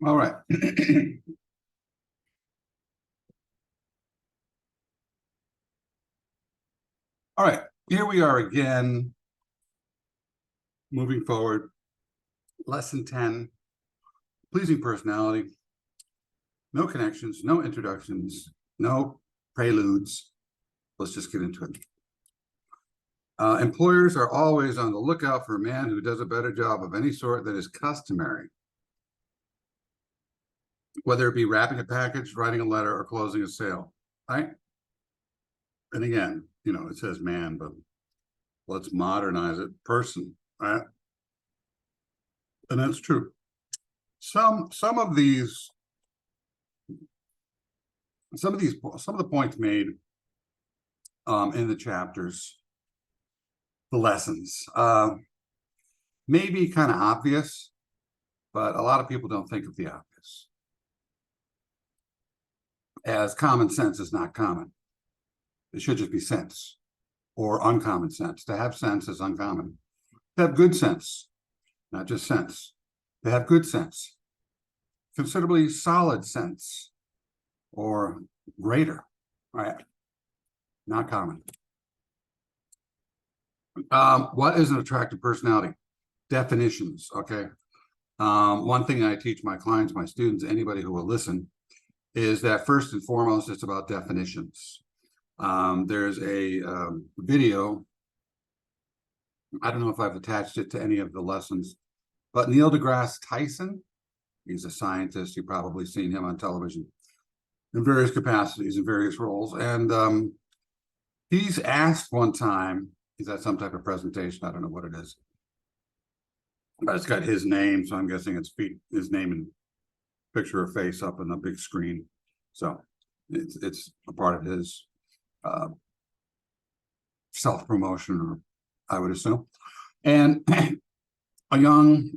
All right. All right. Here we are again, moving forward. Lesson 10, pleasing personality. No connections, no introductions, no preludes. Let's just get into it. Employers are always on the lookout for a man who does a better job of any sort than is customary, whether it be wrapping a package, writing a letter, or closing a sale, right? And again, it says man, but let's modernize it, person, right? And that's true. Some of the points made in the chapters, the lessons, may be kind of obvious, but a lot of people don't think of the obvious, as common sense is not common. It should just be sense, or uncommon sense. To have sense is uncommon. To have good sense, not just sense. To have good sense, considerably solid sense, or greater, right? Not common. What is an attractive personality? Definitions, okay? One thing I teach my clients, my students, anybody who will listen, is that first and foremost, it's about definitions. There's a video. I don't know if I've attached it to any of the lessons, but Neil deGrasse Tyson, he's a scientist. You've probably seen him on television in various capacities, in various roles. And he's asked one time, he's at some type of presentation, I don't know what it is, but it's got his name, so I'm guessing it's his name and picture of face up on the big screen. So it's a part of his self-promotion, or I would assume. And a young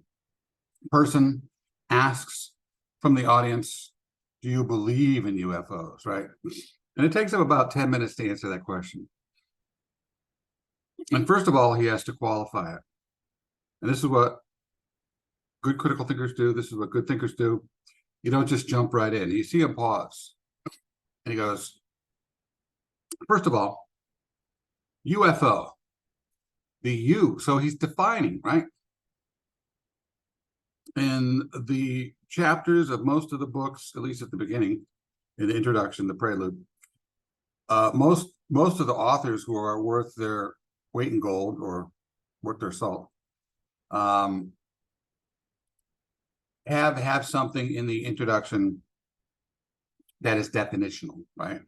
person asks from the audience, do you believe in UFOs, right? And it takes him about 10 minutes to answer that question. And first of all, he has to qualify it. And this is what good critical thinkers do. This is what good thinkers do. You don't just jump right in. You see him pause. And he goes, first of all, UFO, the U. So he's defining, right? In the chapters of most of the books, at least at the beginning, in the introduction, the prelude, most of the authors who are worth their weight in gold or worth their salt have something in the introduction that is definitional, right?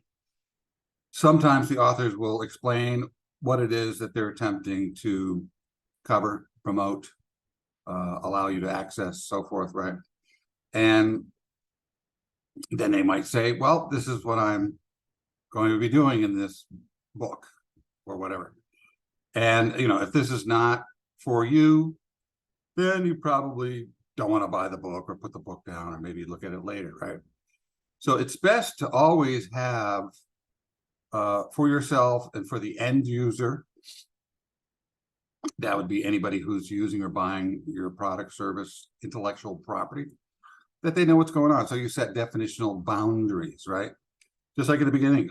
Sometimes the authors will explain what it is that they're attempting to cover, promote, allow you to access, so forth, right? And then they might say, well, this is what I'm going to be doing in this book or whatever. And, if this is not for you, then you probably don't want to buy the book or put the book down, or maybe look at it later, right? So it's best to always have, for yourself and for the end user, that would be anybody who's using or buying your product, service, intellectual property, that they know what's going on. So you set definitional boundaries, right? Just like at the beginning,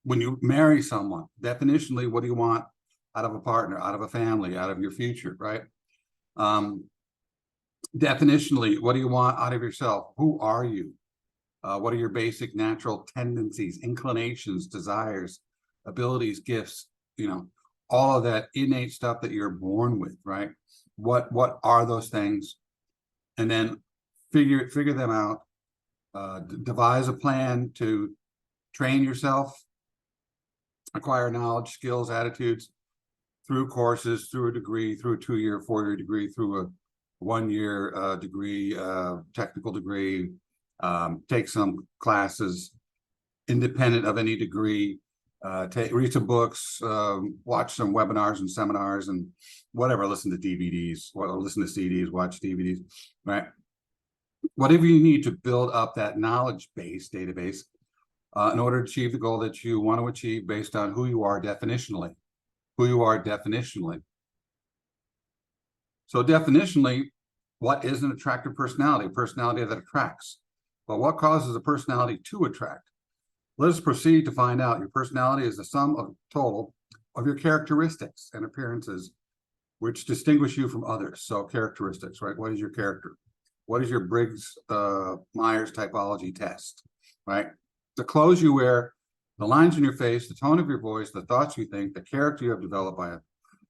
when you marry someone, definitionally, what do you want out of a partner, out of a family, out of your future, right? Definitionally, what do you want out of yourself? Who are you? What are your basic natural tendencies, inclinations, desires, abilities, gifts, all of that innate stuff that you're born with, right? What are those things? And then figure them out, devise a plan to train yourself, acquire knowledge, skills, attitudes through courses, through a degree, through a 2-year, 4-year degree, through a 1-year degree, technical degree, take some classes independent of any degree, read some books, watch some webinars and seminars and whatever, listen to DVDs, listen to CDs, watch DVDs, right? Whatever you need to build up that knowledge base, database, in order to achieve the goal that you want to achieve based on who you are definitionally. So definitionally, What is an attractive personality? A personality that attracts. But what causes a personality to attract? Let us proceed to find out. Your personality is the sum of total of your characteristics and appearances which distinguish you from others. So characteristics, right? What is your character? What is your Briggs-Myers typology test, right? The clothes you wear, the lines in your face, the tone of your voice, the thoughts you think, the character you have developed by it.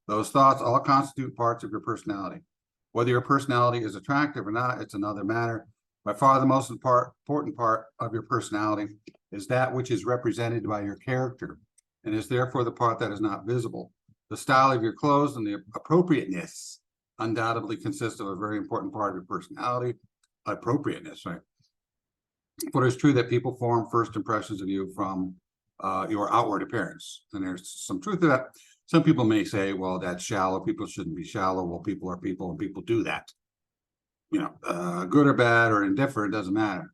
Those thoughts all constitute parts of your personality. Whether your personality is attractive or not, it's another matter. By far the most important part of your personality is that which is represented by your character, and is therefore the part that is not visible. The style of your clothes and the appropriateness undoubtedly consists of a very important part of your personality. Appropriateness, right? But it's true that people form first impressions of you from your outward appearance, and there's some truth to that. Some people may say, well, that's shallow. People shouldn't be shallow. Well, people are people, and people do that. You know, good or bad or indifferent, doesn't matter.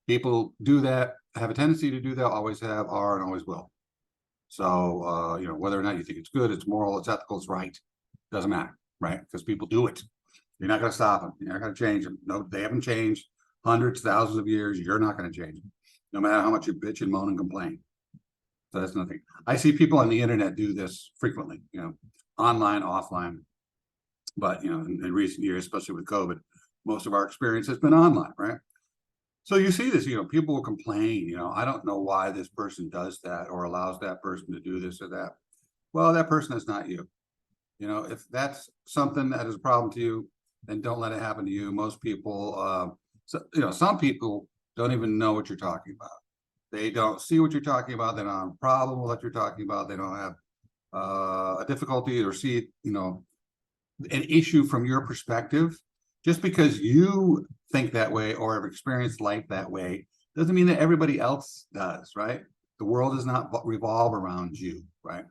People do that, have a tendency to do that, always have, are, and always will. So, you know, whether or not you think it's good, it's moral, it's ethical, it's right, doesn't matter, right? Because people do it. You're not going to stop them. You're not going to change them. No, they haven't changed hundreds, thousands of years. You're not going to change them, no matter how much you bitch and moan and complain. So that's nothing. I see people on the internet do this frequently, you know, online, offline. But, you know, in recent years, especially with COVID, most of our experience has been online, right? So you see this, you know, people will complain, you know, I don't know why this person does that or allows that person to do this or that. Well, that person is not you. You know, if that's something that is a problem to you, then don't let it happen to you. Most people, you know, some people don't even know what you're talking about. They don't see what you're talking about. They don't have a problem with what you're talking about. They don't have a difficulty or see, you know, an issue from your perspective. Just because you think that way or have experienced life that way doesn't mean that everybody else does, right? The world does not revolve around you, right?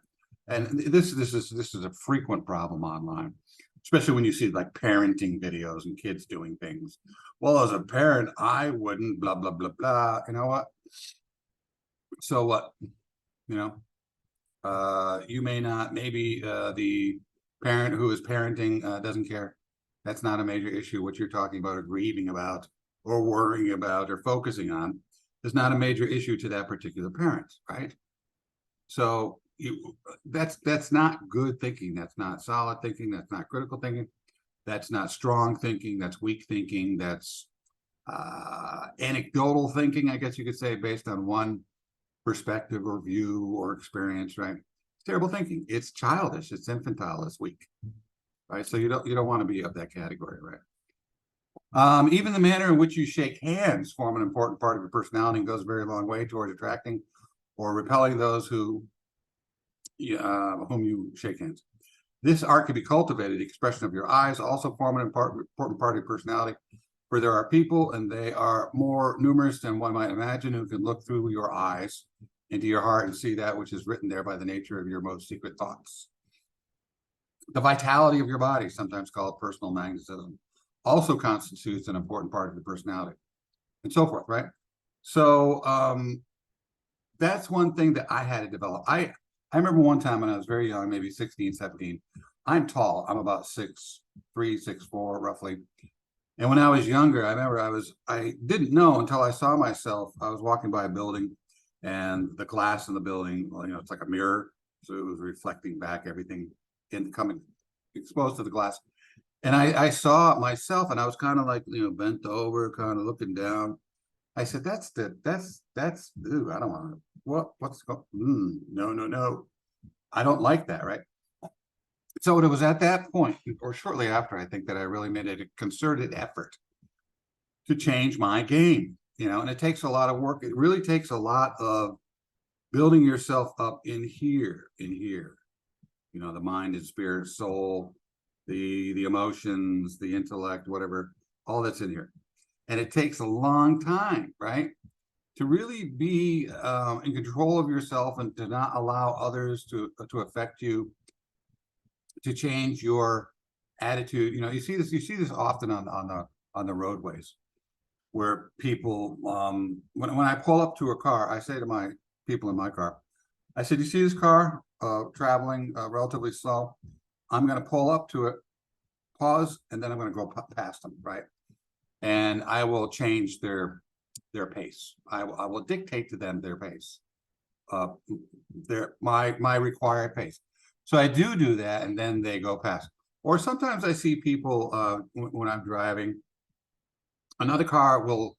And this is a frequent problem online, especially when you see like parenting videos and kids doing things. Well, as a parent, I wouldn't, blah, blah, blah, blah. You know what? So what? You know, you may not, maybe the parent who is parenting doesn't care. That's not a major issue. What you're talking about or grieving about or worrying about or focusing on is not a major issue to that particular parent, right? So that's not good thinking. That's not solid thinking. That's not critical thinking. That's not strong thinking. That's weak thinking. That's anecdotal thinking, I guess you could say, based on one perspective or view or experience, right? It's terrible thinking. It's childish. It's infantile. It's weak. Right, so you don't want to be of that category, right? Even the manner in which you shake hands form an important part of your personality and goes a very long way towards attracting or repelling those whom you shake hands. This art can be cultivated. The expression of your eyes also form an important part of your personality, for there are people, and they are more numerous than one might imagine, who can look through your eyes into your heart and see that which is written there by the nature of your most secret thoughts. The vitality of your body, sometimes called personal magnetism, also constitutes an important part of your personality, and so forth, right? So that's one thing that I had to develop. I remember one time when I was very young, maybe 16, 17, I'm tall. I'm about 6'3", 6'4", roughly. And when I was younger, I remember I didn't know until I saw myself. I was walking by a building, and the glass in the building, well, you know, it's like a mirror. So it was reflecting back everything coming exposed to the glass. And I saw myself, and I was kind of like, you know, bent over, kind of looking down. I said, that's ooh, I don't want to, what's going, no. I don't like that, right? So it was at that point, or shortly after, I think, that I really made a concerted effort to change my game, you know, and it takes a lot of work. It really takes a lot of building yourself up in here, you know, the mind and spirit, soul, the emotions, the intellect, whatever, all that's in here. And it takes a long time, right, to really be in control of yourself and to not allow others to affect you, to change your attitude. You know, you see this often on the roadways, where people, when I pull up to a car, I say to my people in my car, I said, you see this car traveling relatively slow? I'm going to pull up to it, pause, and then I'm going to go past them, right? And I will change their pace. I will dictate to them their pace, my required pace. So I do that, and then they go past. Or sometimes I see people when I'm driving, another car will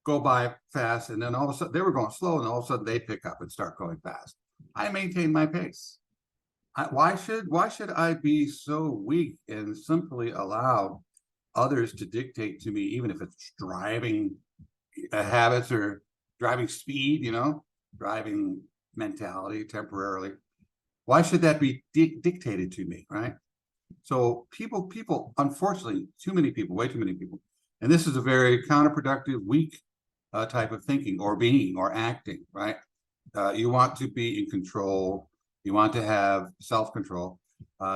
go by fast, and then all of a sudden they were going slow, and all of a sudden they pick up and start going fast. I maintain my pace. Why should I be so weak and simply allow others to dictate to me, even if it's driving habits or driving speed, driving mentality temporarily? Why should that be dictated to me, right? So people, unfortunately, too many people, way too many people, and this is a very counterproductive, weak type of thinking or being or acting, right? You want to be in control. You want to have self-control.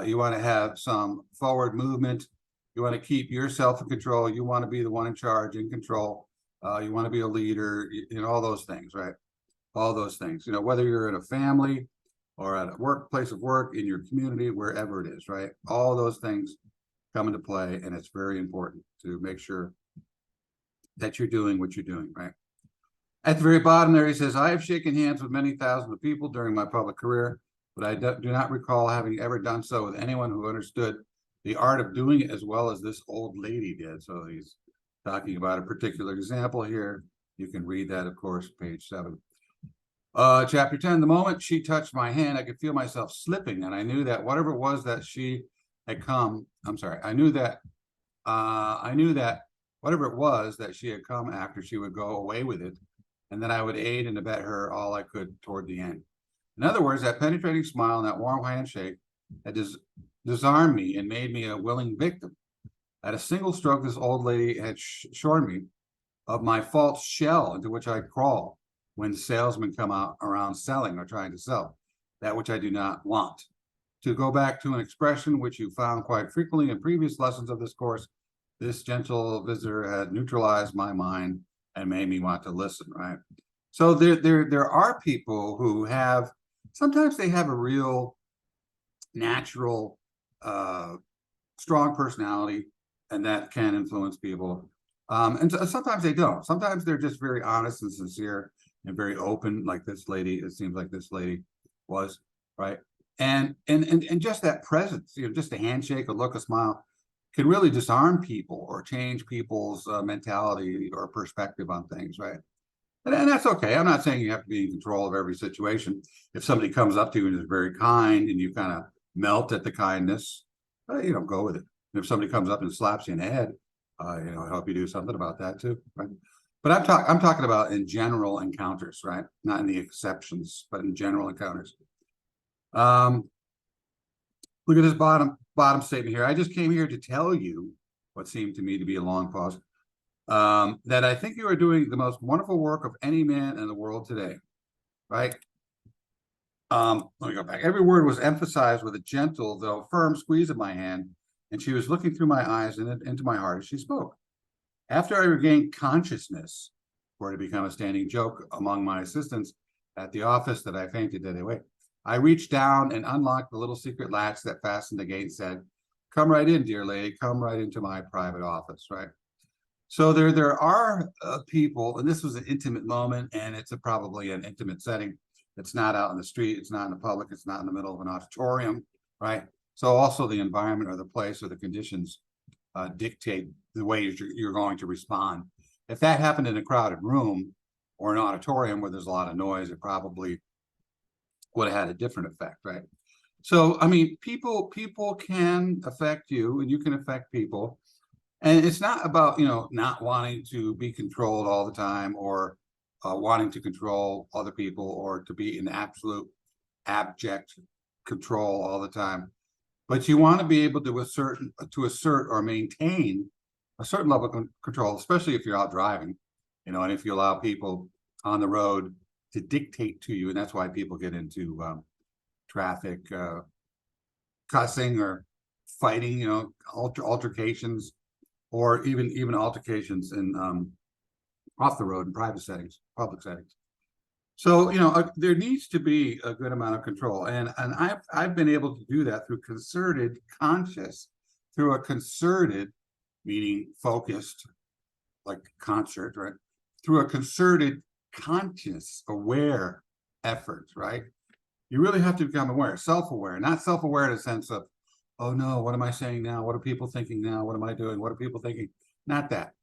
You want to have some forward movement. You want to keep yourself in control. You want to be the one in charge, in control. You want to be a leader, all those things, right? All those things, whether you're in a family or at a workplace of work, in your community, wherever it is, right? All those things come into play, and it's very important to make sure that you're doing what you're doing, right? At the very bottom there, he says, I have shaken hands with many thousands of people during my public career, but I do not recall having ever done so with anyone who understood the art of doing it as well as this old lady did. So he's talking about a particular example here. You can read that, of course, page 7. Chapter 10, the moment she touched my hand, I could feel myself slipping, and I knew that whatever it was that she had come, I knew that whatever it was that she had come after, she would go away with it, and then I would aid and abet her all I could toward the end. In other words, that penetrating smile and that warm handshake had disarmed me and made me a willing victim. At a single stroke, this old lady had shorn me of my false shell into which I crawl when salesmen come out around selling or trying to sell that which I do not want. To go back to an expression which you found quite frequently in previous lessons of this course, this gentle visitor had neutralized my mind and made me want to listen, right? So there are people who have, sometimes they have a real natural, strong personality, and that can influence people. And sometimes they don't. Sometimes they're just very honest and sincere and very open, like this lady, it seems like this lady was, right? And just that presence, just a handshake, a look, a smile, can really disarm people or change people's mentality or perspective on things, right? And that's okay. I'm not saying you have to be in control of every situation. If somebody comes up to you and is very kind and you kind of melt at the kindness, go with it. And if somebody comes up and slaps you in the head, I hope you do something about that too, right? But I'm talking about in general encounters, right? Not in the exceptions, but in general encounters. Look at this bottom statement here. I just came here to tell you what seemed to me to be a long pause, that I think you are doing the most wonderful work of any man in the world today, right? Let me go back. Every word was emphasized with a gentle, though firm squeeze of my hand, and she was looking through my eyes and into my heart as she spoke. After I regained consciousness, for it to become a standing joke among my assistants at the office that I fainted dead away, I reached down and unlocked the little secret latch that fastened the gate and said, come right in, dear lady, come right into my private office, right? So there are people, and this was an intimate moment, and it's probably an intimate setting. It's not out in the street, it's not in the public, it's not in the middle of an auditorium, right? So also the environment or the place or the conditions dictate the way you're going to respond. If that happened in a crowded room or an auditorium where there's a lot of noise, it probably would have had a different effect, right? So, I mean, people can affect you, and you can affect people. And it's not about, not wanting to be controlled all the time, or wanting to control other people, or to be in absolute abject control all the time. But you want to be able to assert or maintain a certain level of control, especially if you're out driving, and if you allow people on the road to dictate to you. And that's why people get into traffic cussing or fighting, altercations, or even altercations in off the road in private settings, public settings. So there needs to be a good amount of control, and I've been able to do that through concerted, conscious through a concerted, meaning focused, like concert, right? Through a concerted, conscious, aware effort, right? You really have to become aware, self-aware, not self-aware in a sense of, oh no, what am I saying now? What are people thinking now? What am I doing? What are people thinking? Not that,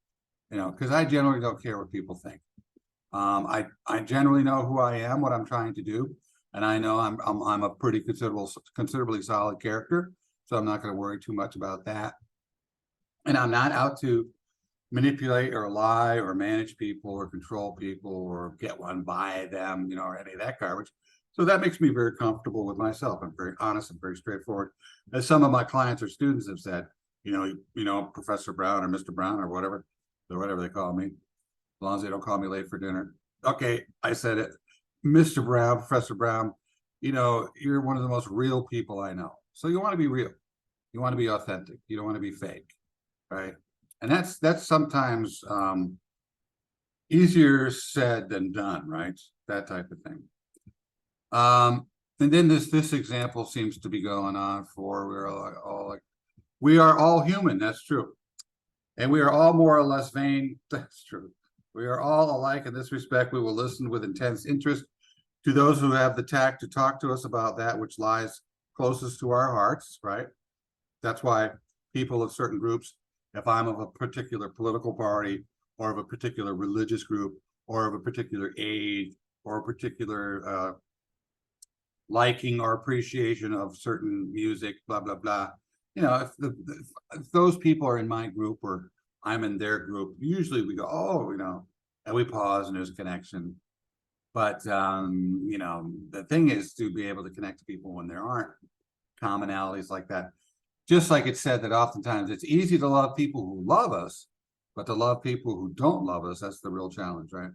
because I generally don't care what people think. I generally know who I am, what I'm trying to do, and I know I'm a pretty considerably solid character, so I'm not going to worry too much about that. And I'm not out to manipulate or lie or manage people or control people or get one by them, or any of that garbage. So that makes me very comfortable with myself. I'm very honest and very straightforward. As some of my clients or students have said, Professor Brown or Mr. Brown or whatever they call me, as long as they don't call me late for dinner. Okay, I said it. Mr. Brown, Professor Brown, you're one of the most real people I know. So you want to be real. You want to be authentic. You don't want to be fake, right? And that's sometimes easier said than done, right? That type of thing. And then this example seems to be going on for we are all human. That's true. And we are all more or less vain. That's true. We are all alike in this respect. We will listen with intense interest to those who have the tact to talk to us about that which lies closest to our hearts, right? That's why people of certain groups, if I'm of a particular political party or of a particular religious group or of a particular age or a particular liking or appreciation of certain music, blah, blah, blah. If those people are in my group or I'm in their group, usually we go, oh, and we pause and there's a connection. But, the thing is to be able to connect to people when there aren't commonalities like that. Just like it said that oftentimes it's easy to love people who love us, but to love people who don't love us, that's the real challenge, right?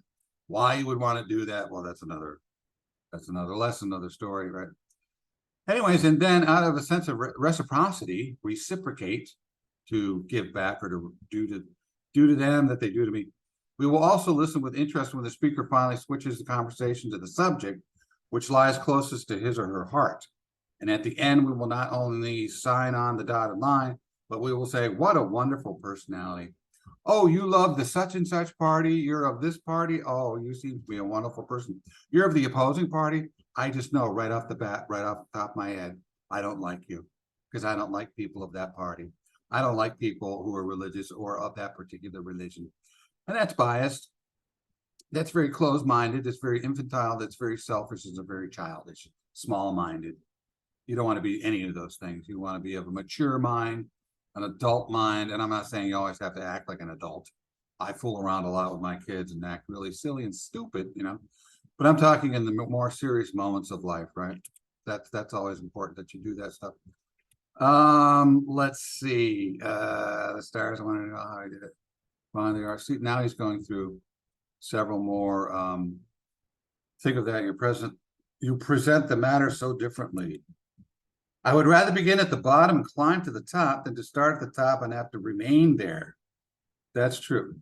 Why you would want to do that? Well, that's another lesson, another story, right? Anyways, and then out of a sense of reciprocity, reciprocate, to give back or to do to them that they do to me. We will also listen with interest when the speaker finally switches the conversation to the subject, which lies closest to his or her heart. And at the end, we will not only sign on the dotted line, but we will say, what a wonderful personality. Oh, you love the such and such party. You're of this party. Oh, you seem to be a wonderful person. You're of the opposing party. I just know right off the bat, right off the top of my head, I don't like you because I don't like people of that party. I don't like people who are religious or of that particular religion. And that's biased. That's very closed-minded. It's very infantile. That's very selfish. It's very childish, small-minded. You don't want to be any of those things. You want to be of a mature mind, an adult mind. And I'm not saying you always have to act like an adult. I fool around a lot with my kids and act really silly and stupid, but I'm talking in the more serious moments of life, right? That's always important that you do that stuff. Let's see. The stars, I want to know how I did it. Finally, now he's going through several more. Think of that. You present the matter so differently. I would rather begin at the bottom and climb to the top than to start at the top and have to remain there. That's true.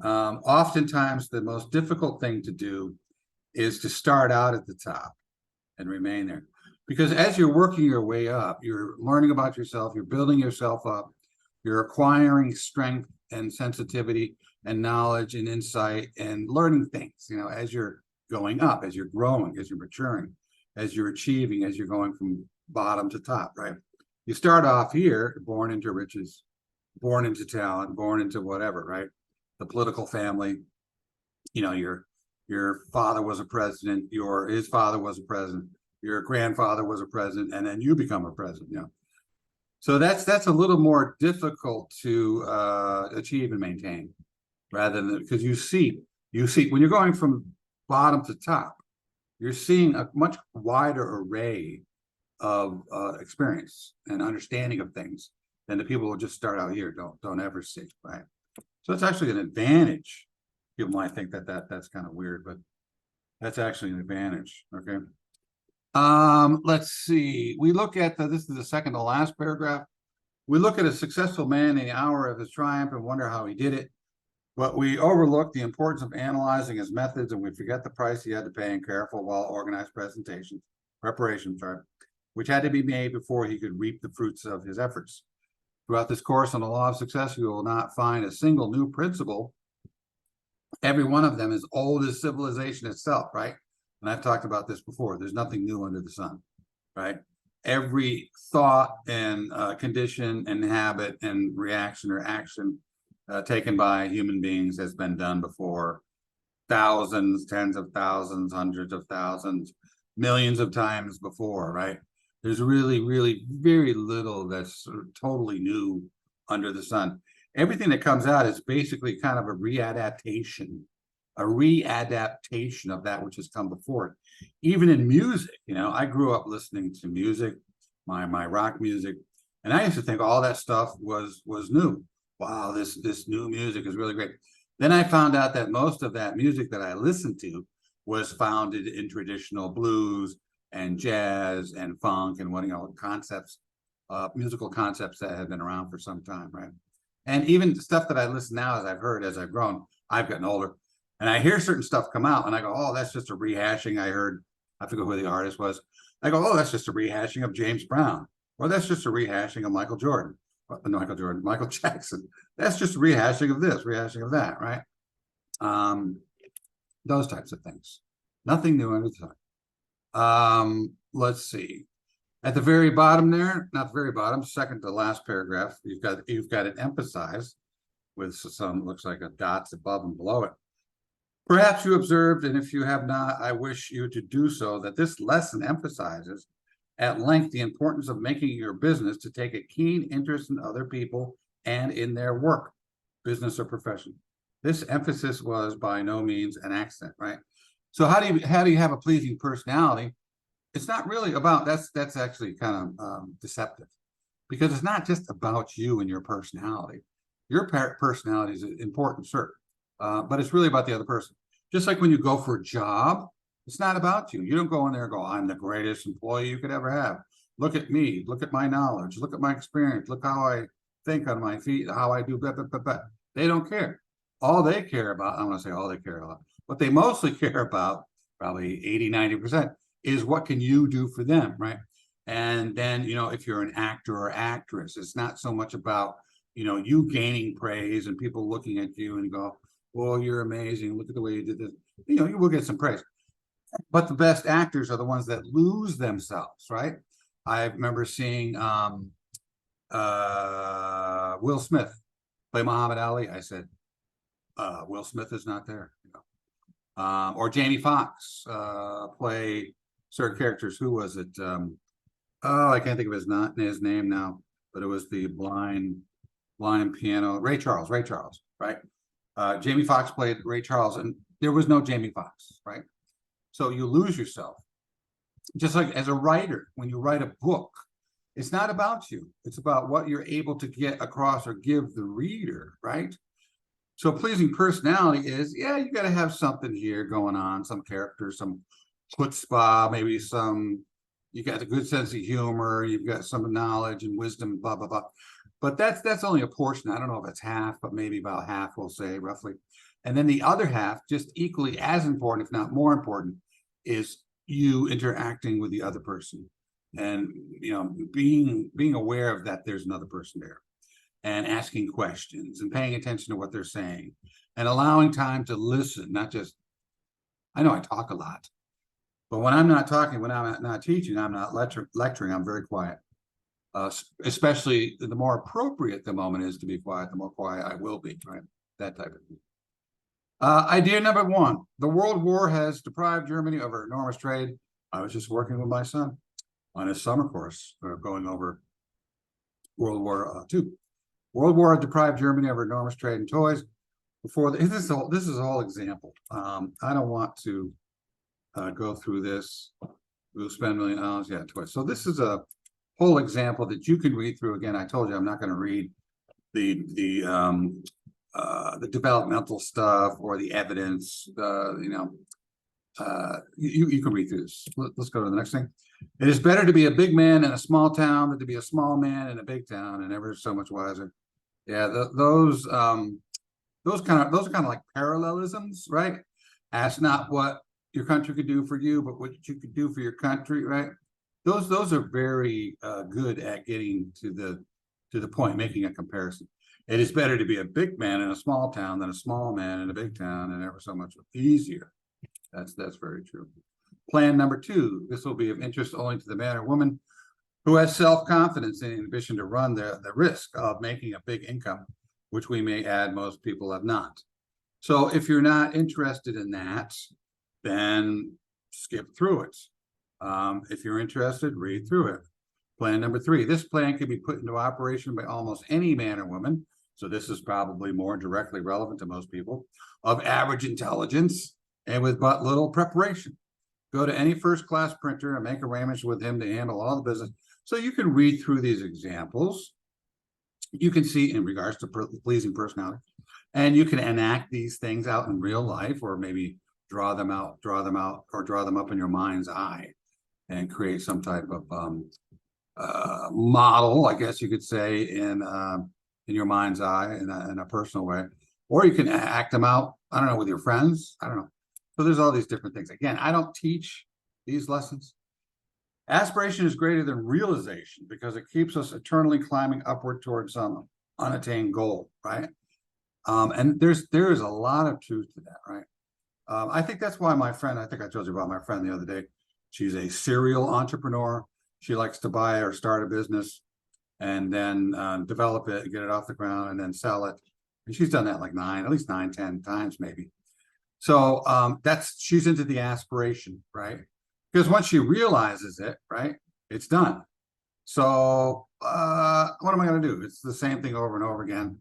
Oftentimes, the most difficult thing to do is to start out at the top and remain there. Because as you're working your way up, you're learning about yourself, you're building yourself up, you're acquiring strength and sensitivity and knowledge and insight and learning things, as you're going up, as you're growing, as you're maturing, as you're achieving, as you're going from bottom to top, right? You start off here, born into riches, born into talent, born into whatever, right? The political family, your father was a president, his father was a president, your grandfather was a president, and then you become a president, So that's a little more difficult to achieve and maintain, rather than because you see when you're going from bottom to top, you're seeing a much wider array of experience and understanding of things than the people who just start out here don't ever see, right? So it's actually an advantage. People might think that's kind of weird, but that's actually an advantage. Okay. Let's see. We look at this is the second to last paragraph. We look at a successful man in the hour of his triumph and wonder how he did it. But we overlook the importance of analyzing his methods, and we forget the price he had to pay in careful, well-organized preparations, which had to be made before he could reap the fruits of his efforts. Throughout this course on the law of success, you will not find a single new principle. Every one of them is old as civilization itself, right? And I've talked about this before. There's nothing new under the sun, right? Every thought and condition and habit and reaction or action taken by human beings has been done before thousands, tens of thousands, hundreds of thousands, millions of times before, right? There's really, really very little that's sort of totally new under the sun. Everything that comes out is basically kind of a readaptation of that which has come before it. Even in music, I grew up listening to music, my rock music, and I used to think all that stuff was new. Wow, this new music is really great. Then I found out that most of that music that I listened to was founded in traditional blues and jazz and funk and concepts, musical concepts that have been around for some time, right? And even stuff that I listen now, as I've grown, I've gotten older, and I hear certain stuff come out, and I go, oh, that's just a rehashing. I forget who the artist was. I go, oh, that's just a rehashing of James Brown, or that's just a rehashing of Michael Jackson. That's just a rehashing of this, rehashing of that, right? Those types of things. Nothing new under the sun. Let's see. At the very bottom there, not the very bottom, second to last paragraph, you've got it emphasized with some, looks like a dots above and below it. Perhaps you observed, and if you have not, I wish you to do so, that this lesson emphasizes at length the importance of making your business to take a keen interest in other people and in their work, business or profession. This emphasis was by no means an accident, right? So how do you have a pleasing personality? It's not really about, that's actually kind of deceptive, because it's not just about you and your personality. Your personality is important, sure, but it's really about the other person. Just like when you go for a job, it's not about you. You don't go in there and go, I'm the greatest employee you could ever have. Look at me, look at my knowledge, look at my experience, look how I think on my feet, how I do, They don't care. All they care about, I want to say all they care about, what they mostly care about, probably 80, 90%, is what can you do for them, right? And then, if you're an actor or actress, it's not so much about, you gaining praise and people looking at you and go, well, you're amazing, look at the way you did this. You will get some praise. But the best actors are the ones that lose themselves, right? I remember seeing Will Smith play Muhammad Ali. I said, Will Smith is not there. Or Jamie Foxx play certain characters. Who was it? I can't think of his name now, but it was the blind piano. Ray Charles, right? Jamie Foxx played Ray Charles, and there was no Jamie Foxx, right? So you lose yourself. Just like as a writer, when you write a book, it's not about you. It's about what you're able to get across or give the reader, right? So pleasing personality is, you got to have something here going on, some character, some chutzpah, maybe you got a good sense of humor, you've got some knowledge and wisdom, blah, blah, blah. But that's only a portion. I don't know if it's half, but maybe about half, we'll say roughly. And then the other half, just equally as important, if not more important, is you interacting with the other person and, being aware of that there's another person there, and asking questions and paying attention to what they're saying and allowing time to listen, not just, I know I talk a lot, but when I'm not talking, when I'm not teaching, I'm not lecturing, I'm very quiet. Especially the more appropriate the moment is to be quiet, the more quiet I will be, right? That type of thing. Idea number 1, the World War has deprived Germany of her enormous trade. I was just working with my son on his summer course, going over World War II. World War deprived Germany of her enormous trade in toys. This is a whole example. I don't want to go through this. We'll spend $1 million, toys. So this is a whole example that you can read through. Again, I told you I'm not going to read the developmental stuff or the evidence. You can read through this. Let's go to the next thing. It is better to be a big man in a small town than to be a small man in a big town, and ever so much wiser. Yeah, those kind of like parallelisms, right? Ask not what your country could do for you, but what you could do for your country, right? Those are very good at getting to to the point, making a comparison. It is better to be a big man in a small town than a small man in a big town, and ever so much easier. That's very true. Plan number 2, this will be of interest only to the man or woman who has self-confidence and ambition to run the risk of making a big income, which we may add most people have not. So if you're not interested in that, then skip through it. If you're interested, read through it. Plan number 3, this plan can be put into operation by almost any man or woman. So this is probably more directly relevant to most people, of average intelligence and with but little preparation. Go to any first-class printer and make arrangements with him to handle all the business. So you can read through these examples. You can see in regards to pleasing personality, and you can enact these things out in real life, or maybe draw them out, or draw them up in your mind's eye and create some type of model, I guess you could say, in your mind's eye in a personal way. Or you can act them out, I don't know, with your friends. I don't know. So there's all these different things. Again, I don't teach these lessons. Aspiration is greater than realization because it keeps us eternally climbing upward towards some unattained goal, right? And there is a lot of truth to that, right? I think that's why my friend, I think I told you about my friend the other day. She's a serial entrepreneur. She likes to buy or start a business and then develop it, get it off the ground, and then sell it. And she's done that like at least 9, 10 times maybe. So she's into the aspiration, right? Because once she realizes it, right, it's done. So what am I going to do? It's the same thing over and over again.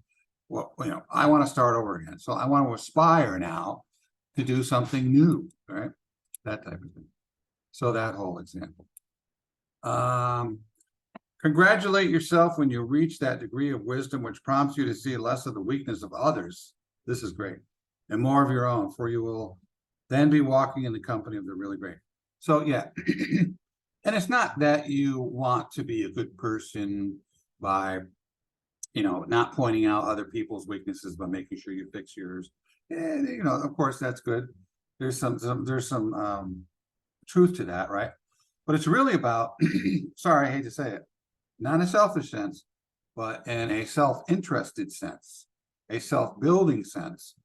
Well, I want to start over again. So I want to aspire now to do something new, right? That type of thing. So that whole example. Congratulate yourself when you reach that degree of wisdom which prompts you to see less of the weakness of others. This is great. And more of your own, for you will then be walking in the company of the really great. So yeah, and it's not that you want to be a good person by, not pointing out other people's weaknesses, but making sure you fix yours. And, of course, that's good. There's some truth to that, right? But it's really about, sorry, I hate to say it, not in a selfish sense, but in a self-interested sense, a self-building sense.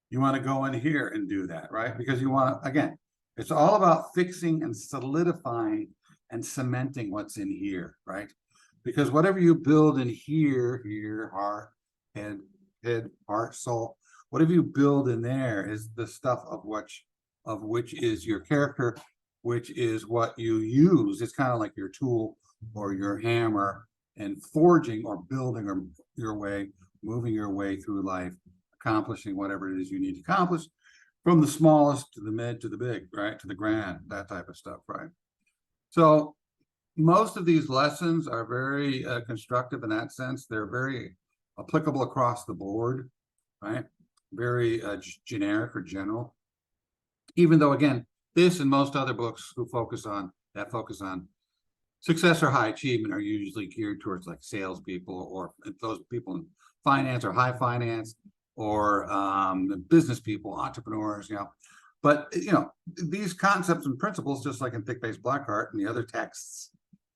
You want to go in here and do that, right? Because you want to, again, it's all about fixing and solidifying and cementing what's in here, right? Because whatever you build in here, heart, head, heart, soul, whatever you build in there is the stuff of which is your character, which is what you use. It's kind of like your tool or your hammer, and forging or building or moving your way through life, accomplishing whatever it is you need to accomplish, from the smallest to the mid to the big, right? To the grand, that type of stuff, right? So most of these lessons are very constructive in that sense. They're very applicable across the board, right? Very generic or general. Even though, again, this and most other books focus on success or high achievement are usually geared towards like salespeople or those people in finance or high finance, or business people, entrepreneurs, But, these concepts and principles, just like in Thick-Based Blackheart and the other texts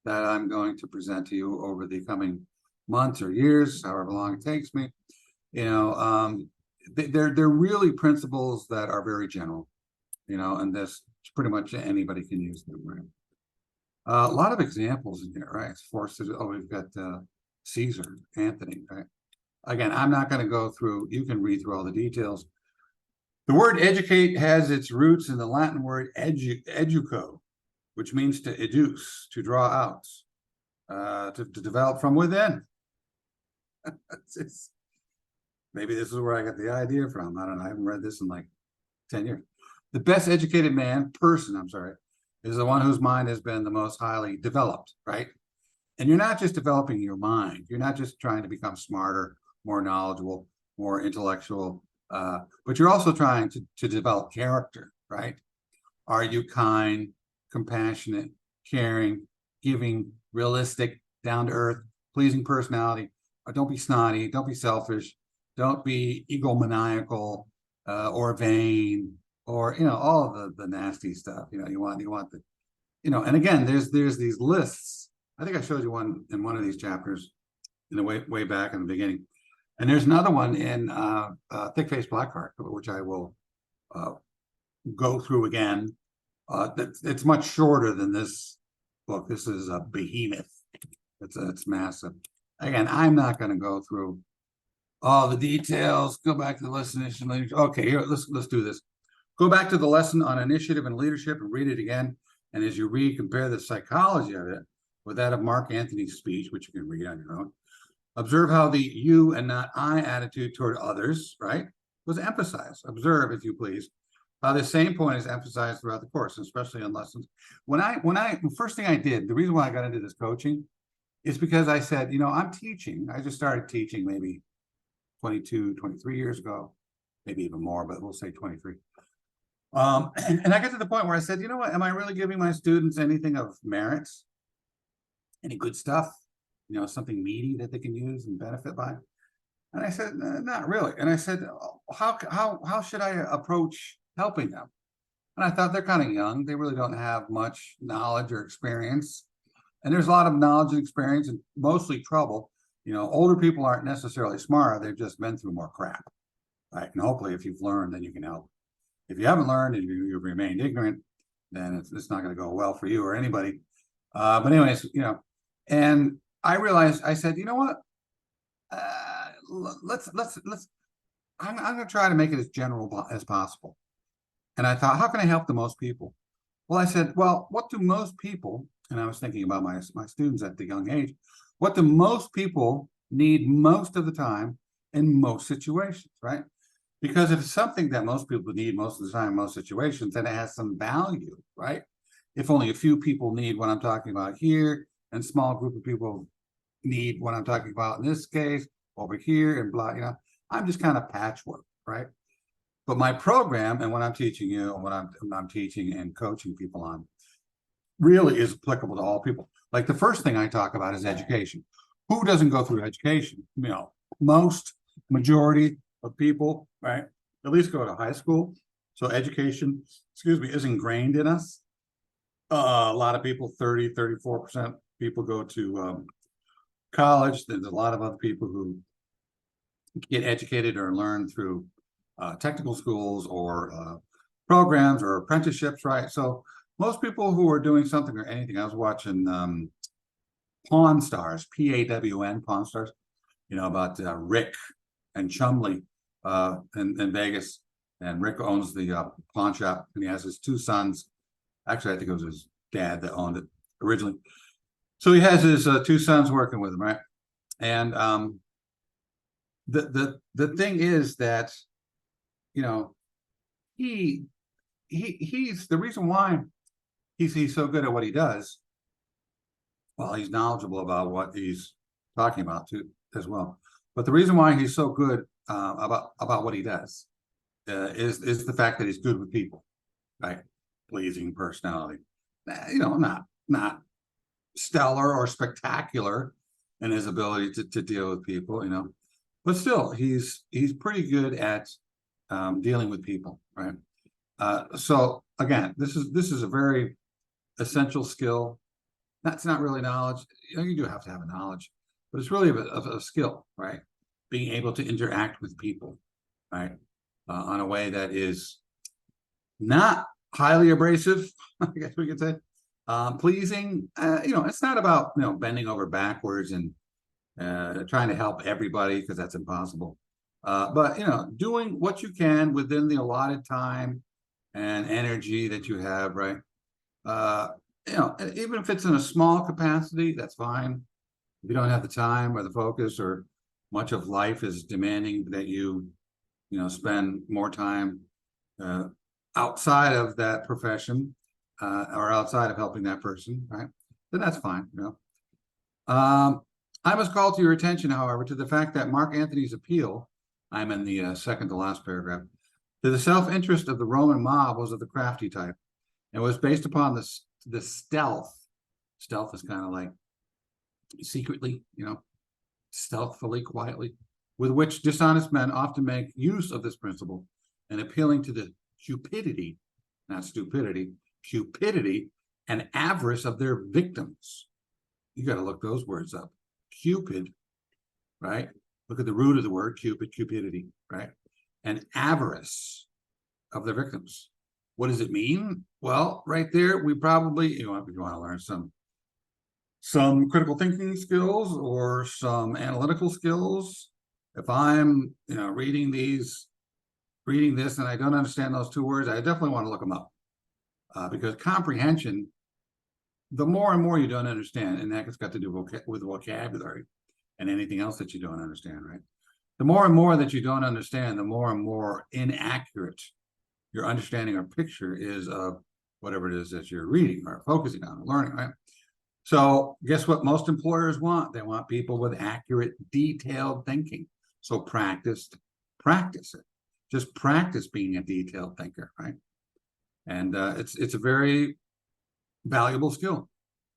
that I'm going to present to you over the coming months or years, however long it takes me, they're really principles that are very general, and this pretty much anybody can use them, right? A lot of examples in here, right? We've got Caesar, Anthony, right? Again, I'm not going to go through, you can read through all the details. The word educate has its roots in the Latin word educo, which means to educe, to draw out, to develop from within. Maybe this is where I got the idea from. I don't know. I haven't read this in like 10 years. The best educated person, is the one whose mind has been the most highly developed, right? And you're not just developing your mind. You're not just trying to become smarter, more knowledgeable, more intellectual, but you're also trying to develop character, right? Are you kind, compassionate, caring, giving, realistic, down to earth, pleasing personality? Or don't be snotty, don't be selfish, don't be egomaniacal or vain, or all of the nasty stuff. You want the, and again, there's these lists. I think I showed you one in one of these chapters in the way back in the beginning. And there's another one in Thick Face Blackheart, which I will go through again. It's much shorter than this book. This is a behemoth. It's massive. Again, I'm not going to go through all the details. Go back to the lesson. Okay, here, let's do this. Go back to the lesson on initiative and leadership and read it again. And as you read, compare the psychology of it with that of Mark Antony's speech, which you can read on your own. Observe how the you and not I attitude toward others, right, was emphasized. Observe, if you please, how the same point is emphasized throughout the course, especially in lessons. The first thing I did, the reason why I got into this coaching is because I said, I'm teaching. I just started teaching maybe 22, 23 years ago, maybe even more, but we'll say 23. And I got to the point where I said, you know what, am I really giving my students anything of merit? Any good stuff? Something meaty that they can use and benefit by? And I said, not really. And I said, how should I approach helping them? And I thought they're kind of young. They really don't have much knowledge or experience. And there's a lot of knowledge and experience and mostly trouble. Older people aren't necessarily smarter. They've just been through more crap, right? And hopefully if you've learned, then you can help. If you haven't learned and you've remained ignorant, then it's not going to go well for you or anybody. But anyways, and I realized, I said, you know what? I'm going to try to make it as general as possible. And I thought, how can I help the most people? Well, I said, well, what do most people, and I was thinking about my students at the young age, what do most people need most of the time in most situations, right? Because if it's something that most people need most of the time in most situations, then it has some value, right? If only a few people need what I'm talking about here, and a small group of people need what I'm talking about in this case, over here, and blah, I'm just kind of patchwork, right? But my program and what I'm teaching you and what I'm teaching and coaching people on really is applicable to all people. Like the first thing I talk about is education. Who doesn't go through education? Majority of people, right? At least go to high school. So education, is ingrained in us. A lot of people, 34% people go to college. There's a lot of other people who get educated or learn through technical schools or programs or apprenticeships, right? So most people who are doing something or anything, I was watching Pawn Stars, PAWN, Pawn Stars, about Rick and Chumley in Vegas. And Rick owns the pawn shop, and he has his two sons. Actually, I think it was his dad that owned it originally. So he has his two sons working with him, right? And the thing is that, he's the reason why he's so good at what he does. Well, he's knowledgeable about what he's talking about too, as well. But the reason why he's so good about what he does is the fact that he's good with people, right? Pleasing personality, not stellar or spectacular in his ability to deal with people, but still he's pretty good at dealing with people, right? So again, this is a very essential skill. That's not really knowledge. You do have to have a knowledge, but it's really a skill, right? Being able to interact with people, right? On a way that is not highly abrasive, I guess we could say, pleasing. It's not about bending over backwards and trying to help everybody, because that's impossible. But doing what you can within the allotted time and energy that you have, right? Even if it's in a small capacity, that's fine. If you don't have the time or the focus, or much of life is demanding that you spend more time outside of that profession or outside of helping that person, right? Then that's fine. I must call to your attention, however, to the fact that Mark Antony's appeal, I'm in the second to last paragraph, to the self-interest of the Roman mob was of the crafty type, and was based upon the stealth. Stealth is kind of like secretly, stealthily, quietly, with which dishonest men often make use of this principle, and appealing to the cupidity, not stupidity, cupidity and avarice of their victims. You got to look those words up. Cupid right? Look at the root of the word, Cupid, cupidity, right? And avarice of the victims. What does it mean? Well, right there, we probably, if you want to learn some critical thinking skills or some analytical skills. If I'm, reading this and I don't understand those two words, I definitely want to look them up, because comprehension, the more and more you don't understand, and that's got to do with vocabulary and anything else that you don't understand, right? The more and more that you don't understand, the more and more inaccurate your understanding or picture is of whatever it is that you're reading or focusing on, or learning, right? So guess what most employers want? They want people with accurate, detailed thinking. So practice it. Just practice being a detailed thinker, right? And it's a very valuable skill.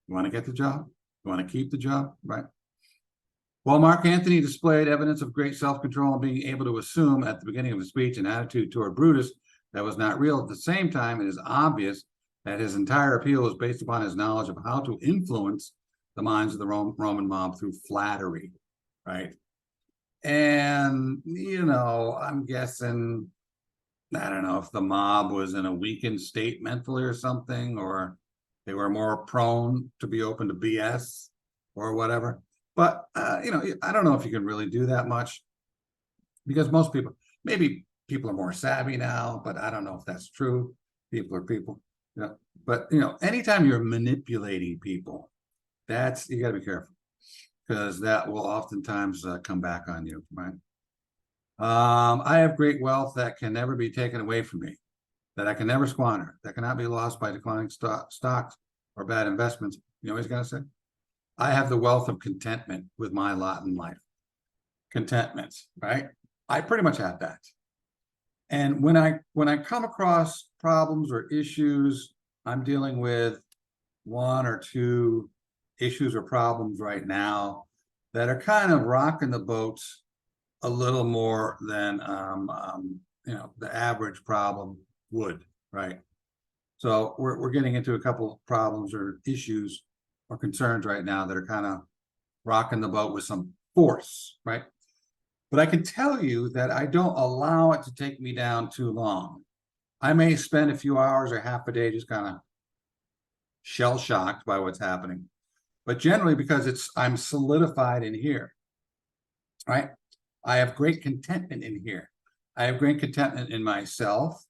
You want to get the job, you want to keep the job, right? While Mark Antony displayed evidence of great self-control and being able to assume at the beginning of his speech an attitude toward Brutus that was not real, at the same time, it is obvious that his entire appeal is based upon his knowledge of how to influence the minds of the Roman mob through flattery, right? And, I'm guessing, I don't know if the mob was in a weakened state mentally or something, or they were more prone to be open to BS or whatever. But, I don't know if you can really do that much, because most people, maybe people are more savvy now, but I don't know if that's true. People are people. But anytime you're manipulating people, you got to be careful, because that will oftentimes come back on you, right? I have great wealth that can never be taken away from me, that I can never squander, that cannot be lost by declining stocks or bad investments. You know what he's gonna say? I have the wealth of contentment with my lot in life. Contentment, right? I pretty much have that. And when I come across problems or issues, I'm dealing with one or two issues or problems right now that are kind of rocking the boats a little more than the average problem would, right? So we're getting into a couple of problems or issues or concerns right now that are kind of rocking the boat with some force, right? But I can tell you that I don't allow it to take me down too long. I may spend a few hours or half a day just kind of shell-shocked by what's happening, but generally because I'm solidified in here, right? I have great contentment in here. I have great contentment in myself,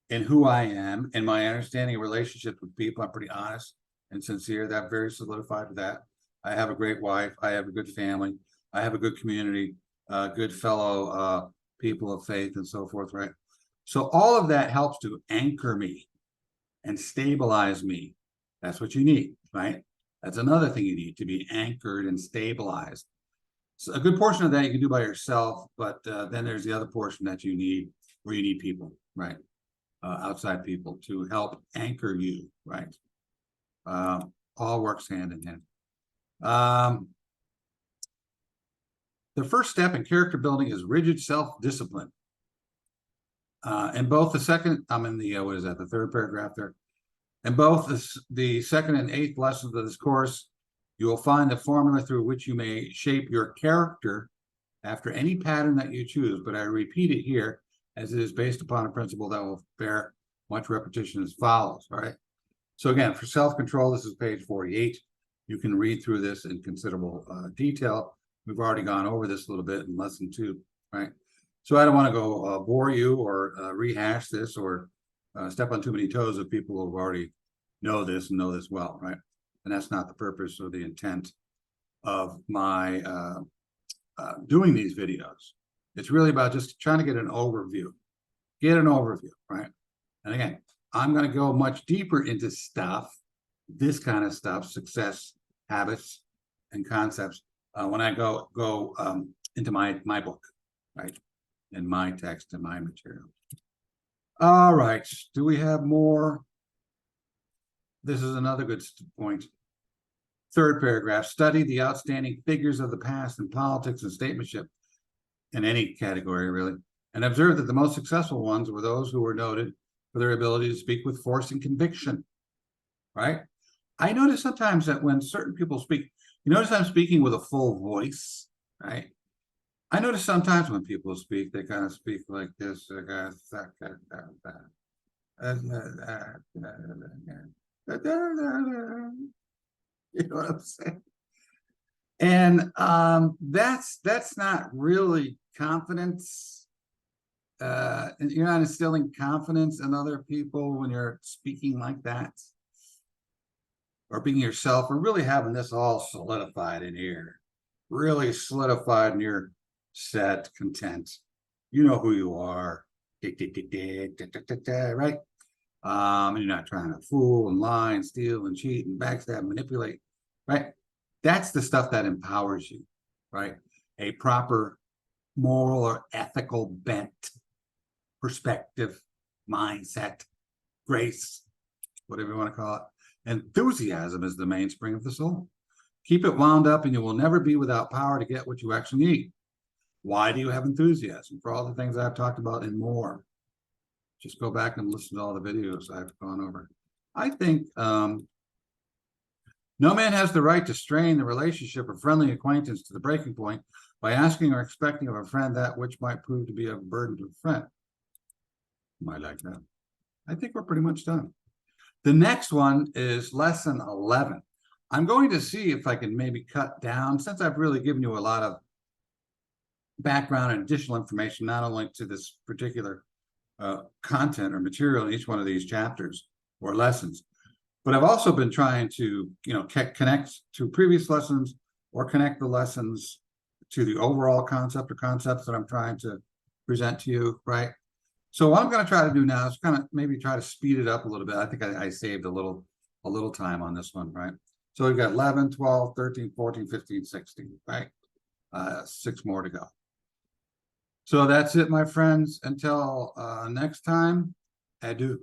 in who I am, in my understanding of relationships with people. I'm pretty honest and sincere. That very solidified with that. I have a great wife. I have a good family. I have a good community, good fellow people of faith and so forth, right? So all of that helps to anchor me and stabilize me. That's what you need, right? That's another thing you need, to be anchored and stabilized. So a good portion of that you can do by yourself, but then there's the other portion that you need, where you need people, right? Outside people to help anchor you, right? All works hand in hand. The first step in character building is rigid self-discipline. And both the second, I'm in the, the third paragraph there. And both the second and eighth lessons of this course, you will find the formula through which you may shape your character after any pattern that you choose. But I repeat it here, as it is based upon a principle that will bear much repetition as follows. All right. So again, for self-control, this is page 48. You can read through this in considerable detail. We've already gone over this a little bit in lesson 2, right? So I don't want to go bore you or rehash this or step on too many toes of people who already know this and know this well, right? And that's not the purpose or the intent of my doing these videos. It's really about just trying to get an overview, right? And again, I'm going to go much deeper into this kind of stuff, success habits and concepts, when I go into my book, right? In my text and my material. All right, do we have more? This is another good point. Third paragraph, study the outstanding figures of the past in politics and statesmanship, in any category really, and observe that the most successful ones were those who were noted for their ability to speak with force and conviction, right? I notice sometimes that when certain people speak, you notice I'm speaking with a full voice, right? I notice sometimes when people speak, they kind of speak like this. They kind of, you know what I'm saying? And that's not really confidence. You're not instilling confidence in other people when you're speaking like that, or being yourself, or really having this all solidified in here, really solidified in your set, content. You know who you are, right? You're not trying to fool and lie and steal and cheat and backstab and manipulate, right? That's the stuff that empowers you, right? A proper moral or ethical bent, perspective, mindset, grace, whatever you want to call it. Enthusiasm is the mainspring of the soul. Keep it wound up and you will never be without power to get what you actually need. Why do you have enthusiasm? For all the things I've talked about and more. Just go back and listen to all the videos I've gone over. I think no man has the right to strain the relationship of friendly acquaintance to the breaking point by asking or expecting of a friend that which might prove to be a burden to a friend. Might like that. I think we're pretty much done. The next one is lesson 11. I'm going to see if I can maybe cut down, since I've really given you a lot of background and additional information, not only to this particular content or material in each one of these chapters or lessons, but I've also been trying to, connect to previous lessons or connect the lessons to the overall concept or concepts that I'm trying to present to you, right? So what I'm going to try to do now is kind of maybe try to speed it up a little bit. I think I saved a little time on this one, right? So we've got 11, 12, 13, 14, 15, 16, right? 6 more to go. So that's it, my friends. Until next time, adieu.